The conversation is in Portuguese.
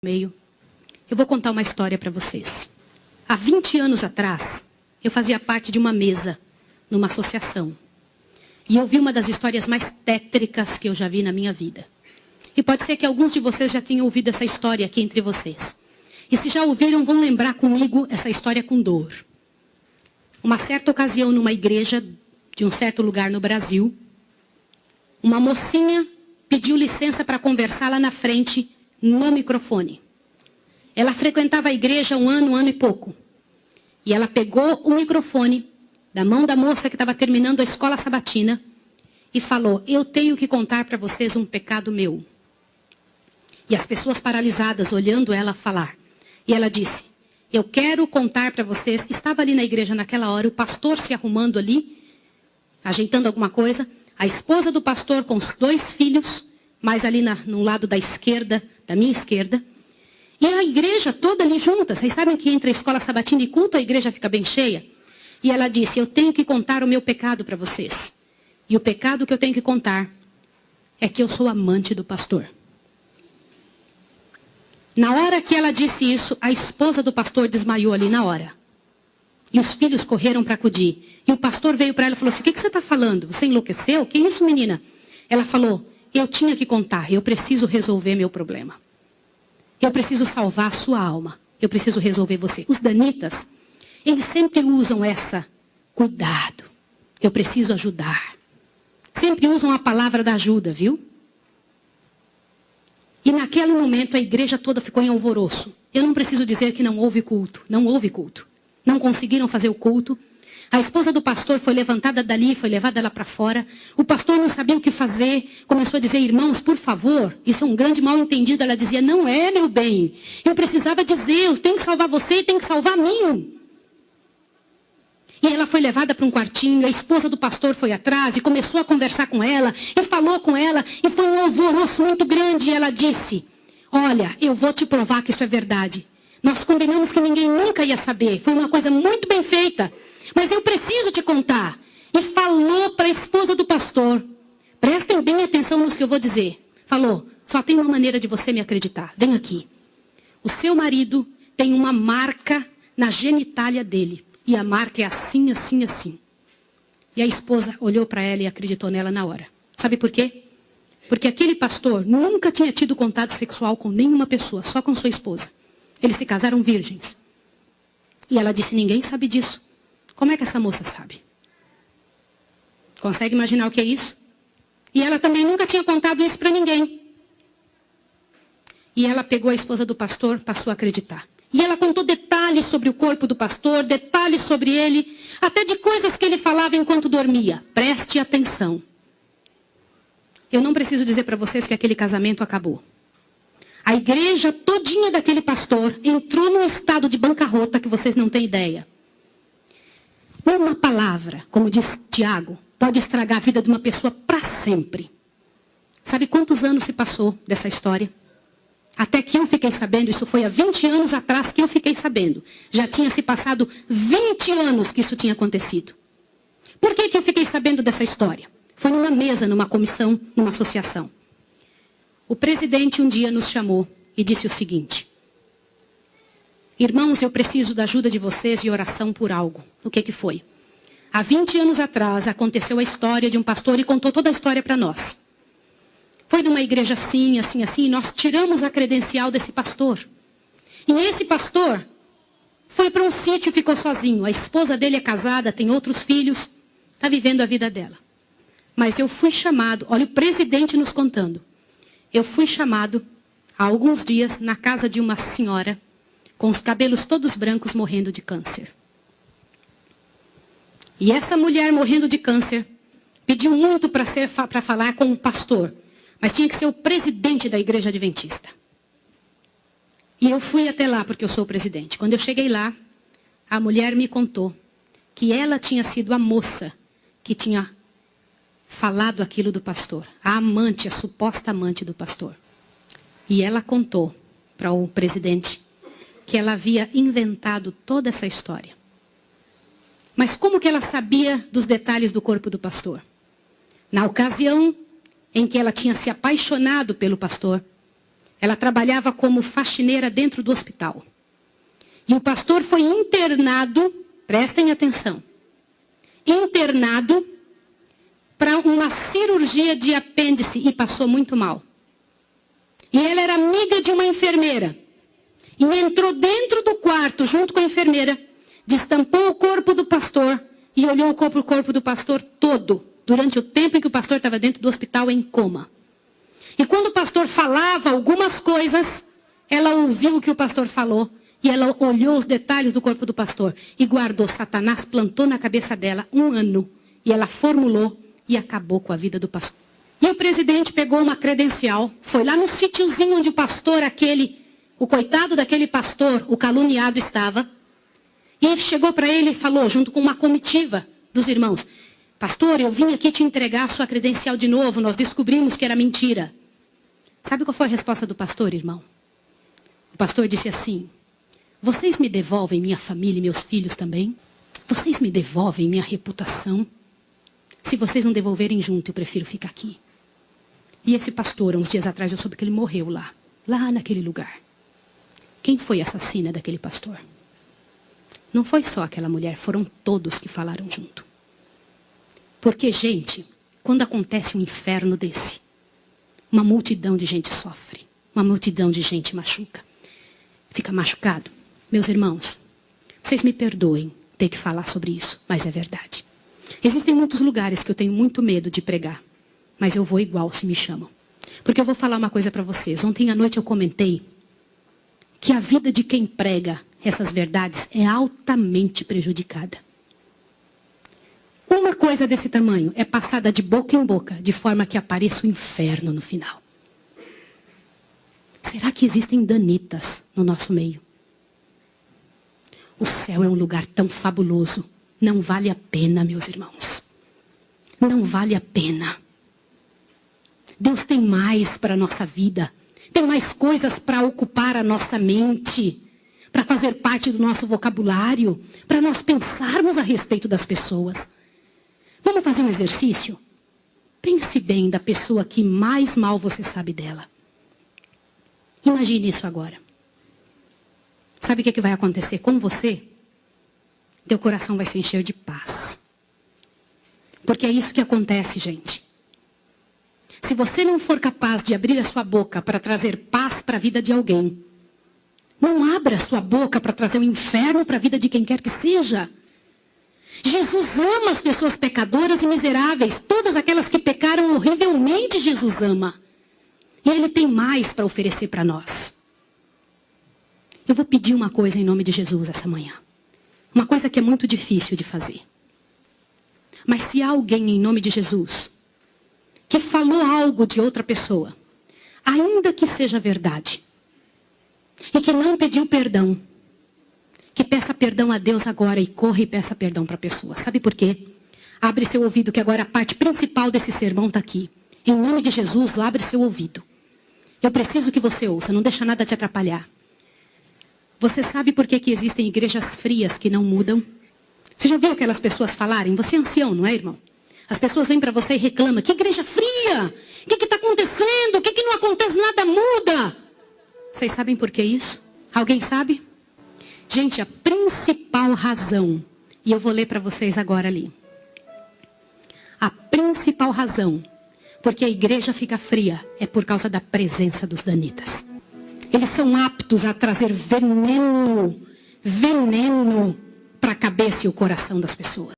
meio. Eu vou contar uma história para vocês. Há 20 anos atrás, eu fazia parte de uma mesa numa associação. E eu vi uma das histórias mais tétricas que eu já vi na minha vida. E pode ser que alguns de vocês já tenham ouvido essa história aqui entre vocês. E se já ouviram, vão lembrar comigo essa história com dor. Uma certa ocasião, numa igreja de um certo lugar no Brasil, uma mocinha pediu licença para conversar lá na frente, no microfone. Ela frequentava a igreja um ano e pouco. E ela pegou o microfone da mão da moça que estava terminando a escola sabatina e falou: eu tenho que contar para vocês um pecado meu. E as pessoas paralisadas olhando ela falar. E ela disse: eu quero contar para vocês. Estava ali na igreja naquela hora, o pastor se arrumando ali, ajeitando alguma coisa. A esposa do pastor com os 2 filhos, mais ali no lado da esquerda, da minha esquerda. E a igreja toda ali junta. Vocês sabem que entre a escola sabatina e culto a igreja fica bem cheia? E ela disse: eu tenho que contar o meu pecado para vocês. E o pecado que eu tenho que contar é que eu sou amante do pastor. Na hora que ela disse isso, a esposa do pastor desmaiou ali na hora. E os filhos correram para acudir. E o pastor veio para ela e falou assim: o que você está falando? Você enlouqueceu? Que isso, menina? Ela falou: eu tinha que contar, eu preciso resolver meu problema. Eu preciso salvar a sua alma. Eu preciso resolver você. Os danitas, eles sempre usam essa: cuidado, eu preciso ajudar. Sempre usam a palavra da ajuda, viu? E naquele momento a igreja toda ficou em alvoroço. Eu não preciso dizer que não houve culto. Não houve culto. Não conseguiram fazer o culto. A esposa do pastor foi levantada dali, foi levada lá para fora. O pastor não sabia o que fazer. Começou a dizer: irmãos, por favor, isso é um grande mal entendido. Ela dizia: não é, meu bem. Eu precisava dizer, eu tenho que salvar você e tenho que salvar a mim. E ela foi levada para um quartinho, a esposa do pastor foi atrás e começou a conversar com ela, e falou com ela, e foi um alvoroço muito grande. E ela disse: olha, eu vou te provar que isso é verdade. Nós combinamos que ninguém nunca ia saber, foi uma coisa muito bem feita, mas eu preciso te contar. E falou para a esposa do pastor, prestem bem atenção no que eu vou dizer. Falou: só tem uma maneira de você me acreditar, vem aqui. O seu marido tem uma marca na genitália dele. E a marca é assim, assim, assim. E a esposa olhou para ela e acreditou nela na hora. Sabe por quê? Porque aquele pastor nunca tinha tido contato sexual com nenhuma pessoa, só com sua esposa. Eles se casaram virgens. E ela disse: ninguém sabe disso. Como é que essa moça sabe? Consegue imaginar o que é isso? E ela também nunca tinha contado isso para ninguém. E ela pegou a esposa do pastor, passou a acreditar. E ela contou detalhes sobre o corpo do pastor, detalhes sobre ele, até de coisas que ele falava enquanto dormia. Preste atenção. Eu não preciso dizer para vocês que aquele casamento acabou. A igreja todinha daquele pastor entrou num estado de bancarrota que vocês não têm ideia. Uma palavra, como diz Tiago, pode estragar a vida de uma pessoa para sempre. Sabe quantos anos se passou dessa história? Até que eu fiquei sabendo, isso foi há 20 anos atrás que eu fiquei sabendo. Já tinha se passado 20 anos que isso tinha acontecido. Por que eu fiquei sabendo dessa história? Foi numa mesa, numa comissão, numa associação. O presidente um dia nos chamou e disse o seguinte: irmãos, eu preciso da ajuda de vocês e oração por algo. O que foi? Há 20 anos atrás aconteceu a história de um pastor e contou toda a história para nós. Foi numa igreja assim, assim, assim, e nós tiramos a credencial desse pastor. E esse pastor foi para um sítio e ficou sozinho. A esposa dele é casada, tem outros filhos, está vivendo a vida dela. Mas eu fui chamado, olha o presidente nos contando. Eu fui chamado há alguns dias na casa de uma senhora com os cabelos todos brancos morrendo de câncer. E essa mulher morrendo de câncer pediu muito para falar com o pastor. Mas tinha que ser o presidente da igreja adventista. E eu fui até lá porque eu sou o presidente. Quando eu cheguei lá, a mulher me contou que ela tinha sido a moça que tinha falado aquilo do pastor. A amante, a suposta amante do pastor. E ela contou para o presidente que ela havia inventado toda essa história. Mas como que ela sabia dos detalhes do corpo do pastor? Na ocasião em que ela tinha se apaixonado pelo pastor, Ela trabalhava como faxineira dentro do hospital. E o pastor foi internado, prestem atenção, internado para uma cirurgia de apêndice e passou muito mal. E ela era amiga de uma enfermeira. E entrou dentro do quarto junto com a enfermeira, destampou o corpo do pastor e olhou o corpo do pastor todo, durante o tempo em que o pastor estava dentro do hospital em coma. E quando o pastor falava algumas coisas, ela ouviu o que o pastor falou e ela olhou os detalhes do corpo do pastor e guardou. Satanás plantou na cabeça dela 1 ano e ela formulou e acabou com a vida do pastor. E o presidente pegou uma credencial, foi lá no sítiozinho onde o pastor o coitado daquele pastor, o caluniado estava, e chegou para ele e falou, junto com uma comitiva dos irmãos, pastor, eu vim aqui te entregar a sua credencial de novo, nós descobrimos que era mentira. Sabe qual foi a resposta do pastor, irmão? O pastor disse assim, vocês me devolvem minha família e meus filhos também? Vocês me devolvem minha reputação? Se vocês não devolverem junto, eu prefiro ficar aqui. E esse pastor, uns dias atrás, eu soube que ele morreu lá naquele lugar. Quem foi a assassina daquele pastor? Não foi só aquela mulher, foram todos que falaram junto. Porque, gente, quando acontece um inferno desse, uma multidão de gente sofre, uma multidão de gente machuca. Fica machucado. Meus irmãos, vocês me perdoem ter que falar sobre isso, mas é verdade. Existem muitos lugares que eu tenho muito medo de pregar, mas eu vou igual se me chamam. Porque eu vou falar uma coisa para vocês. Ontem à noite eu comentei que a vida de quem prega essas verdades é altamente prejudicada. Uma coisa desse tamanho é passada de boca em boca, de forma que apareça o inferno no final. Será que existem danitas no nosso meio? O céu é um lugar tão fabuloso. Não vale a pena, meus irmãos. Não vale a pena. Deus tem mais para a nossa vida. Tem mais coisas para ocupar a nossa mente. Para fazer parte do nosso vocabulário. Para nós pensarmos a respeito das pessoas. Vamos fazer um exercício? Pense bem da pessoa que mais mal você sabe dela. Imagine isso agora. Sabe o que vai acontecer com você? Teu coração vai se encher de paz. Porque é isso que acontece, gente. Se você não for capaz de abrir a sua boca para trazer paz para a vida de alguém, não abra a sua boca para trazer o inferno para a vida de quem quer que seja. Jesus ama as pessoas pecadoras e miseráveis. Todas aquelas que pecaram horrivelmente, Jesus ama. E Ele tem mais para oferecer para nós. Eu vou pedir uma coisa em nome de Jesus essa manhã. Uma coisa que é muito difícil de fazer. Mas se há alguém em nome de Jesus que falou algo de outra pessoa, ainda que seja verdade, e que não pediu perdão, que peça perdão a Deus agora e corra e peça perdão para a pessoa. Sabe por quê? Abre seu ouvido que agora a parte principal desse sermão está aqui. Em nome de Jesus, abre seu ouvido. Eu preciso que você ouça, não deixa nada te atrapalhar. Você sabe por que existem igrejas frias que não mudam? Você já viu aquelas pessoas falarem? Você é ancião, não é, irmão? As pessoas vêm para você e reclamam. Que igreja fria? O que está acontecendo? O que não acontece? Nada muda. Vocês sabem por que isso? Alguém sabe? Gente, a principal razão, e eu vou ler para vocês agora ali. A principal razão porque a igreja fica fria é por causa da presença dos danitas. Eles são aptos a trazer veneno para a cabeça e o coração das pessoas.